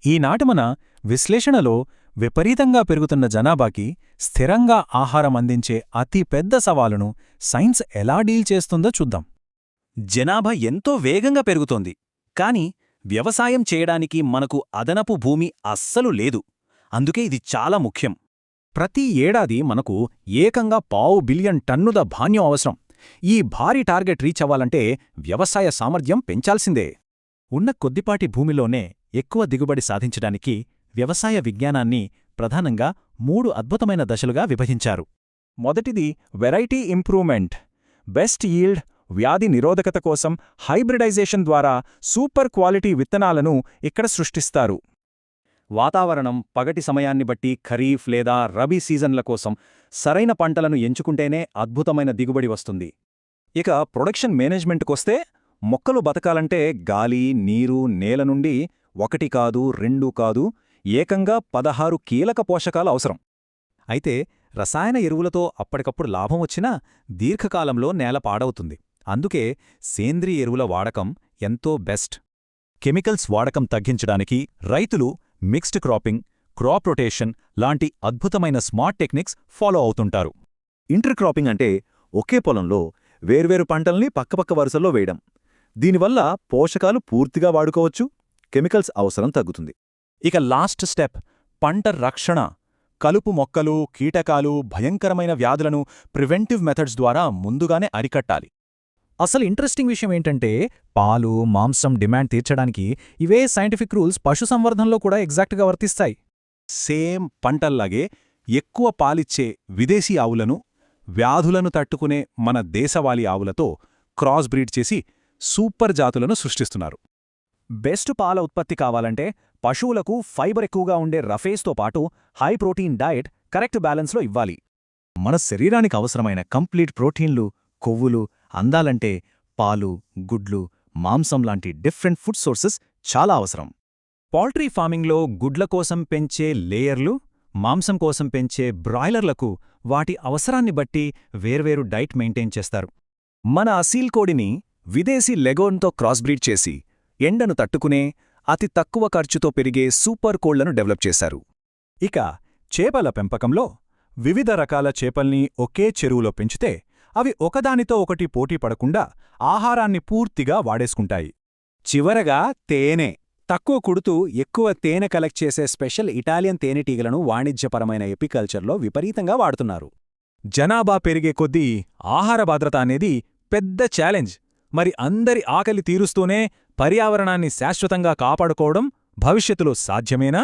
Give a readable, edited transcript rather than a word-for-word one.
ఈనాటి మన విశ్లేషణలో విపరీతంగా పెరుగుతున్న జనాభాకి స్థిరంగా ఆహారం అందించే అతి పెద్ద సవాలును సైన్స్ ఎలా డీల్ చేస్తుందో చూద్దాం. జనాభా ఎంతో వేగంగా పెరుగుతోంది, కాని వ్యవసాయం చేయడానికి మనకు అదనపు భూమి అస్సలు లేదు. అందుకే ఇది చాలా ముఖ్యం. ప్రతి ఏడాది మనకు ఏకంగా 5 బిలియన్ టన్నుల ధాన్యం అవసరం. ఈ భారీ టార్గెట్ రీచ్ అవ్వాలంటే వ్యవసాయ సామర్థ్యం పెంచాల్సిందే. ఉన్న కొద్దిపాటి భూమిలోనే ఎక్కువ దిగుబడి సాధించడానికి వ్యవసాయ విజ్ఞానాన్ని ప్రధానంగా 3 అద్భుతమైన దశలుగా విభజించారు. మొదటిది వెరైటీ ఇంప్రూవ్మెంట్. బెస్ట్ ఈల్డ్, వ్యాధి నిరోధకత కోసం హైబ్రిడైజేషన్ ద్వారా సూపర్ క్వాలిటీ విత్తనాలను ఇక్కడ సృష్టిస్తారు. వాతావరణం, పగటి సమయాన్ని బట్టి ఖరీఫ్ లేదా రబీ సీజన్ల కోసం సరైన పంటలను ఎంచుకుంటేనే అద్భుతమైన దిగుబడి వస్తుంది. ఇక ప్రొడక్షన్ మేనేజ్మెంట్కొస్తే మొక్కలు బతకాలంటే గాలి, నీరు, నేల నుండి 1 కాదు 2 కాదు ఏకంగా 16 కీలక పోషకాలు అవసరం. అయితే రసాయన ఎరువులతో అప్పటికప్పుడు లాభం వచ్చినా దీర్ఘకాలంలో నేల పాడవుతుంది. అందుకే సేంద్రియ ఎరువుల వాడకం ఎంతో బెస్ట్. కెమికల్స్ వాడకం తగ్గించడానికి రైతులు మిక్స్డ్ క్రాపింగ్, క్రాప్ రొటేషన్ లాంటి అద్భుతమైన స్మార్ట్ టెక్నిక్స్ ఫాలో అవుతుంటారు. ఇంటర్ క్రాపింగ్ అంటే ఒకే పొలంలో వేర్వేరు పంటల్ని పక్కపక్క వరుసల్లో వేయడం. దీనివల్ల పోషకాలు పూర్తిగా వాడుకోవచ్చు, కెమికల్స్ అవసరం తగ్గుతుంది. ఇక లాస్ట్ స్టెప్ పంట రక్షణ. కలుపు మొక్కలు, కీటకాలు, భయంకరమైన వ్యాధులను ప్రివెంటివ్ మెథడ్స్ ద్వారా ముందుగానే అరికట్టాలి. అసలు ఇంట్రెస్టింగ్ విషయం ఏంటంటే పాలు, మాంసం డిమాండ్ తీర్చడానికి ఇవే సైంటిఫిక్ రూల్స్ పశుసంవర్ధంలో కూడా ఎగ్జాక్ట్గా వర్తిస్తాయి. సేమ్ పంటల్లాగే ఎక్కువ పాలిచ్చే విదేశీ ఆవులను, వ్యాధులను తట్టుకునే మన దేశవాళీ ఆవులతో క్రాస్ బ్రీడ్ చేసి సూపర్ జాతులను సృష్టిస్తున్నారు. బెస్ట్ పాల ఉత్పత్తి కావాలంటే పశువులకు ఫైబర్ ఎక్కువగా ఉండే రఫేస్తో పాటు హై ప్రోటీన్ డయట్ కరెక్ట్ బ్యాలెన్స్లో ఇవ్వాలి. మన శరీరానికి అవసరమైన కంప్లీట్ ప్రోటీన్లు, కొవ్వులు అందాలంటే పాలు, గుడ్లు, మాంసం లాంటి డిఫరెంట్ ఫుడ్ సోర్సెస్ చాలా అవసరం. పౌల్ట్రీ ఫార్మింగ్లో గుడ్ల కోసం పెంచే లేయర్లు, మాంసం కోసం పెంచే బ్రాయిలర్లకు వాటి అవసరాన్ని బట్టి వేర్వేరు డైట్ మెయింటైన్ చేస్తారు. మన అసీల్ కోడిని విదేశీ లెగోన్తో క్రాస్బ్రీడ్ చేసి ఎండను తట్టుకునే అతి తక్కువ ఖర్చుతో పెరిగే సూపర్ కోళ్లను డెవలప్ చేశారు. ఇక చేపల పెంపకంలో వివిధ రకాల చేపల్ని ఒకే చెరువులో పెంచితే అవి ఒకదానితో ఒకటి పోటీ పడకుండా ఆహారాన్ని పూర్తిగా వాడేసుకుంటాయి. చివరగా తేనె. తక్కువ కుడుతూ ఎక్కువ తేనె కలెక్ట్ చేసే స్పెషల్ ఇటాలియన్ తేనెటీగలను వాణిజ్యపరమైన ఎపికల్చర్లో విపరీతంగా వాడుతున్నారు. జనాభా పెరిగే కొద్దీ ఆహార భద్రత అనేది పెద్ద ఛాలెంజ్. మరి అందరి ఆకలి తీరుస్తూనే పర్యావరణాన్ని శాశ్వతంగా కాపాడుకోవడం భవిష్యత్తులో సాధ్యమేనా?